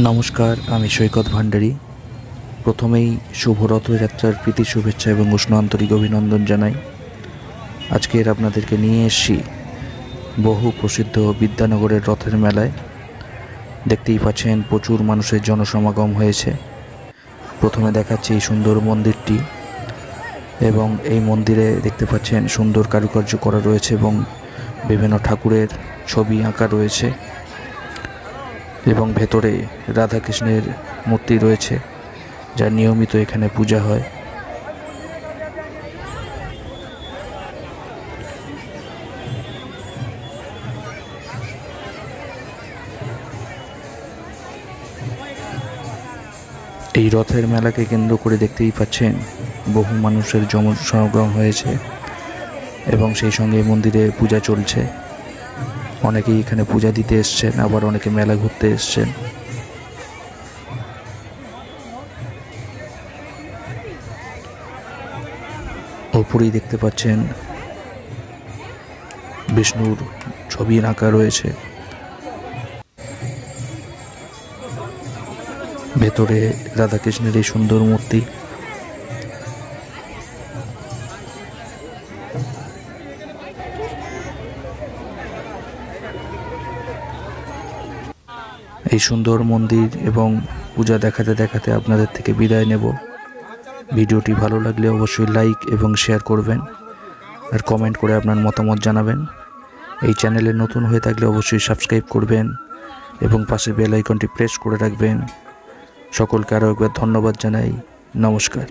নমস্কার, আমি সৈকত ভান্ডারী। প্রথমেই শুভ রথযাত্রার প্রীতি শুভেচ্ছা এবং উষ্ণ আন্তরিক অভিনন্দন জানাই। আজকের আপনাদেরকে নিয়ে এসেছি বহু প্রসিদ্ধ বিদ্যানগরের রথের মেলায়। দেখতেই পাচ্ছেন প্রচুর মানুষের জনসমাগম হয়েছে। প্রথমে দেখাচ্ছি এই সুন্দর মন্দিরটি, এবং এই মন্দিরে দেখতে পাচ্ছেন সুন্দর কারুকার্য করা রয়েছে এবং বিভিন্ন ঠাকুরের ছবি আঁকা রয়েছে, এবং ভেতরে রাধাকৃষ্ণের মূর্তি রয়েছে, যা নিয়মিত এখানে পূজা হয়। এই রথের মেলাকে কেন্দ্র করে দেখতেই পাচ্ছেন বহু মানুষের জনসমাগম হয়েছে, এবং সেই সঙ্গে মন্দিরে পূজা চলছে। অনেকেই এখানে পূজা দিতে এসছেন, আবার অনেকে মেলা ঘুরতে এসছেন। ওপরেই দেখতে পাচ্ছেন বিষ্ণুর ছবি আঁকা রয়েছে, ভেতরে রাধাকৃষ্ণের এই সুন্দর মূর্তি। এই সুন্দর মন্দির এবং পূজা দেখাতে দেখাতে আপনাদের থেকে বিদায় নেব। ভিডিওটি ভালো লাগলে অবশ্যই লাইক এবং শেয়ার করবেন, আর কমেন্ট করে আপনার মতামত জানাবেন। এই চ্যানেলে নতুন হয়ে থাকলে অবশ্যই সাবস্ক্রাইব করবেন এবং পাশে বেল আইকনটি প্রেস করে রাখবেন। সকলকে আরও একবার ধন্যবাদ জানাই। নমস্কার।